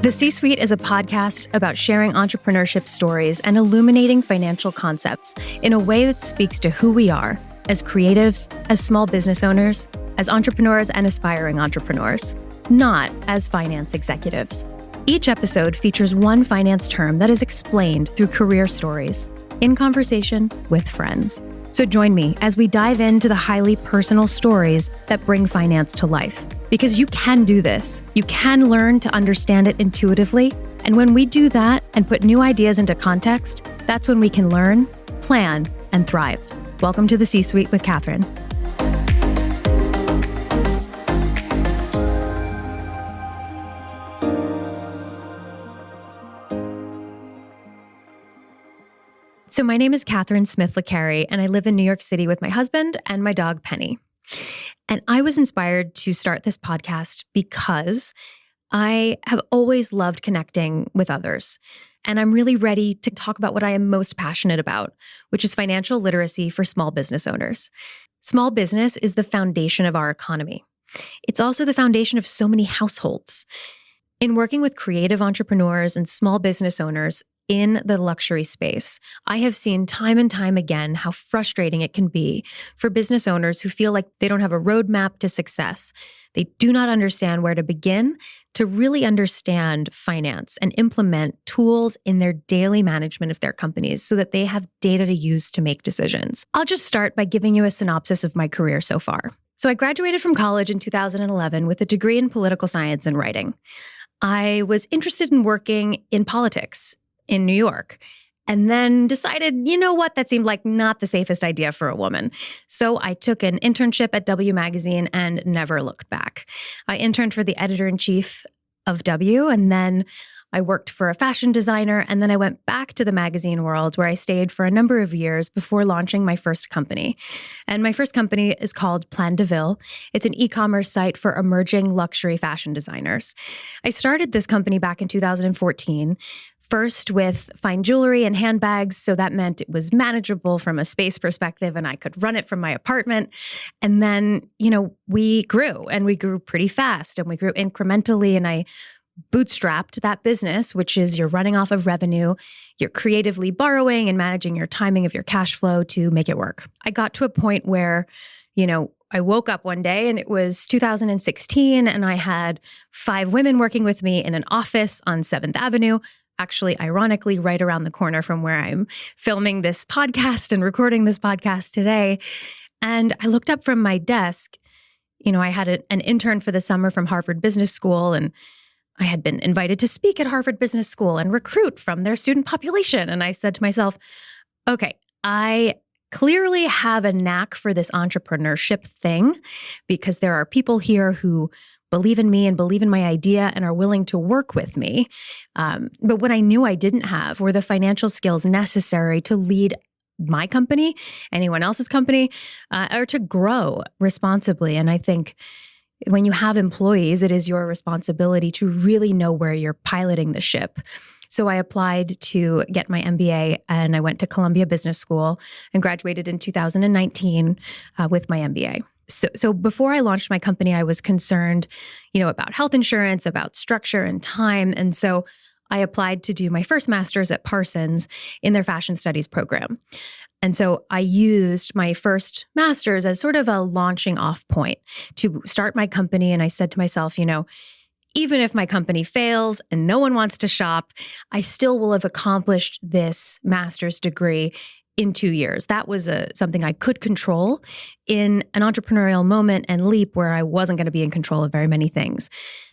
The C-Suite is a podcast about sharing entrepreneurship stories and illuminating financial concepts in a way that speaks to who we are as creatives, as small business owners, as entrepreneurs and aspiring entrepreneurs, not as finance executives. Each episode features one finance term that is explained through career stories in conversation with friends. So join me as we dive into the highly personal stories that bring finance to life. Because you can do this. You can learn to understand it intuitively. And when we do that and put new ideas into context, that's when we can learn, plan, and thrive. Welcome to the C-Suite with Catherine. So my name is Catherine Smith Licari, and I live in New York City with my husband and my dog, Penny. And I was inspired to start this podcast because I have always loved connecting with others. And I'm really ready to talk about what I am most passionate about, which is financial literacy for small business owners. Small business is the foundation of our economy. It's also the foundation of so many households. In working with creative entrepreneurs and small business owners in the luxury space, I have seen time and time again how frustrating it can be for business owners who feel like they don't have a roadmap to success. They do not understand where to begin to really understand finance and implement tools in their daily management of their companies so that they have data to use to make decisions. I'll just start by giving you a synopsis of my career so far. So I graduated from college in 2011 with a degree in political science and writing. I was interested in working in politics in New York, and then decided, you know what, that seemed like not the safest idea for a woman. So I took an internship at W Magazine and never looked back. I interned for the editor-in-chief of W, and then I worked for a fashion designer, and then I went back to the magazine world where I stayed for a number of years before launching my first company. And my first company is called Plan de Ville. It's an e-commerce site for emerging luxury fashion designers. I started this company back in 2014, first with fine jewelry and handbags. So that meant it was manageable from a space perspective and I could run it from my apartment. And then, we grew pretty fast and we grew incrementally, and I bootstrapped that business, which is you're running off of revenue, you're creatively borrowing and managing your timing of your cash flow to make it work. I got to a point where, I woke up one day and it was 2016 and I had 5 women working with me in an office on 7th Avenue. Actually, ironically, right around the corner from where I'm filming this podcast and recording this podcast today. And I looked up from my desk. I had an intern for the summer from Harvard Business School, and I had been invited to speak at Harvard Business School and recruit from their student population. And I said to myself, okay, I clearly have a knack for this entrepreneurship thing because there are people here who believe in me and believe in my idea and are willing to work with me. But what I knew I didn't have were the financial skills necessary to lead my company, anyone else's company, or to grow responsibly. And I think when you have employees, it is your responsibility to really know where you're piloting the ship. So I applied to get my MBA and I went to Columbia Business School and graduated in 2019 with my MBA. So before I launched my company, I was concerned, about health insurance, about structure and time. And so I applied to do my first master's at Parsons in their fashion studies program. And so I used my first master's as sort of a launching off point to start my company. And I said to myself, even if my company fails and no one wants to shop, I still will have accomplished this master's degree in 2 years. That was something I could control in an entrepreneurial moment and leap where I wasn't going to be in control of very many things.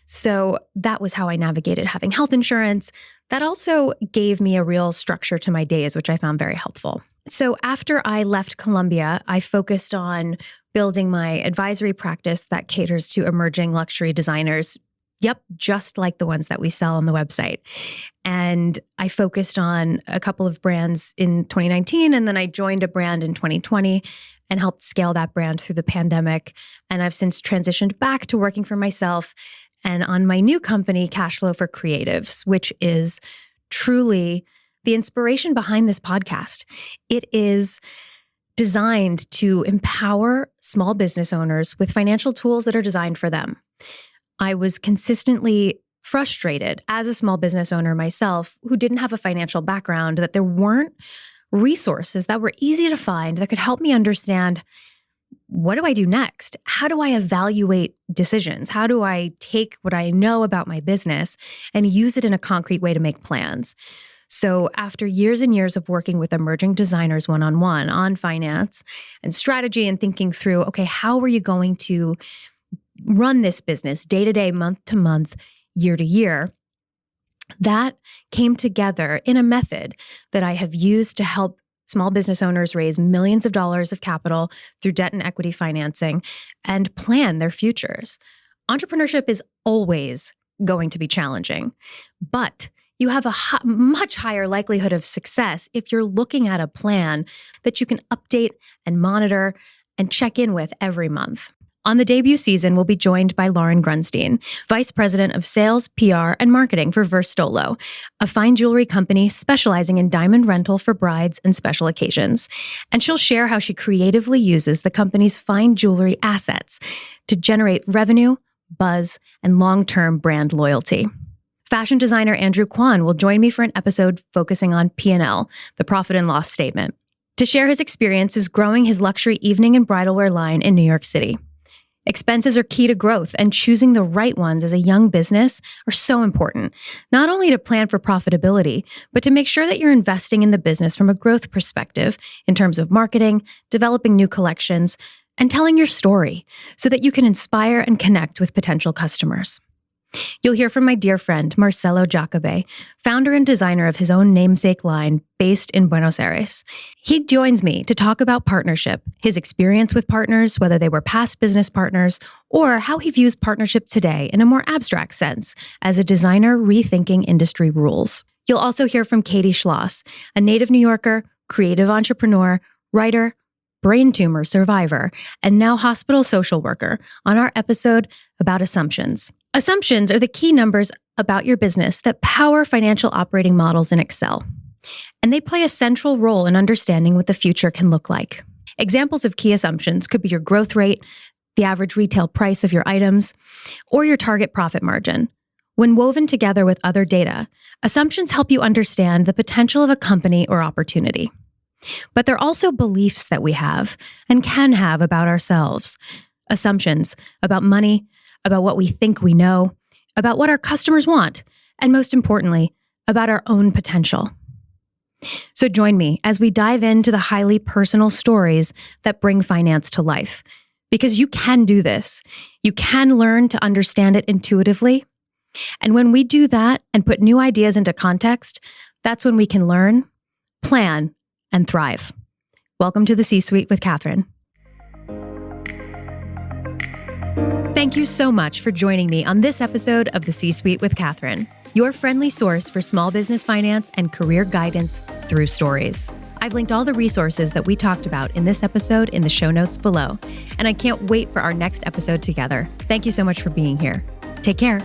So that was how I navigated having health insurance. That also gave me a real structure to my days, which I found very helpful. So after I left Columbia, I focused on building my advisory practice that caters to emerging luxury designers. Yep, just like the ones that we sell on the website. And I focused on a couple of brands in 2019, and then I joined a brand in 2020 and helped scale that brand through the pandemic. And I've since transitioned back to working for myself and on my new company, Cash Flow for Creatives, which is truly the inspiration behind this podcast. It is designed to empower small business owners with financial tools that are designed for them. I was consistently frustrated as a small business owner myself who didn't have a financial background that there weren't resources that were easy to find that could help me understand, what do I do next? How do I evaluate decisions? How do I take what I know about my business and use it in a concrete way to make plans? So after years and years of working with emerging designers one-on-one on finance and strategy and thinking through, okay, how are you going to run this business day to day, month to month, year to year? That came together in a method that I have used to help small business owners raise millions of dollars of capital through debt and equity financing and plan their futures. Entrepreneurship is always going to be challenging, but you have a much higher likelihood of success if you're looking at a plan that you can update and monitor and check in with every month. On the debut season, we'll be joined by Lauren Grunstein, Vice President of Sales, PR, and Marketing for Verstolo, a fine jewelry company specializing in diamond rental for brides and special occasions. And she'll share how she creatively uses the company's fine jewelry assets to generate revenue, buzz, and long-term brand loyalty. Fashion designer Andrew Kwan will join me for an episode focusing on P&L, the profit and loss statement, to share his experiences growing his luxury evening and bridal wear line in New York City. Expenses are key to growth, and choosing the right ones as a young business are so important, not only to plan for profitability, but to make sure that you're investing in the business from a growth perspective in terms of marketing, developing new collections, and telling your story so that you can inspire and connect with potential customers. You'll hear from my dear friend, Marcelo Jacobe, founder and designer of his own namesake line based in Buenos Aires. He joins me to talk about partnership, his experience with partners, whether they were past business partners, or how he views partnership today in a more abstract sense as a designer rethinking industry rules. You'll also hear from Katie Schloss, a native New Yorker, creative entrepreneur, writer, brain tumor survivor, and now hospital social worker on our episode about assumptions. Assumptions are the key numbers about your business that power financial operating models in Excel, and they play a central role in understanding what the future can look like. Examples of key assumptions could be your growth rate, the average retail price of your items, or your target profit margin. When woven together with other data, assumptions help you understand the potential of a company or opportunity. But they're also beliefs that we have and can have about ourselves. Assumptions about money, about what we think we know, about what our customers want, and most importantly, about our own potential. So join me as we dive into the highly personal stories that bring finance to life. Because you can do this. You can learn to understand it intuitively. And when we do that and put new ideas into context, that's when we can learn, plan, and thrive. Welcome to the C-Suite with Catherine. Thank you so much for joining me on this episode of the C-Suite with Catherine, your friendly source for small business finance and career guidance through stories. I've linked all the resources that we talked about in this episode in the show notes below, and I can't wait for our next episode together. Thank you so much for being here. Take care.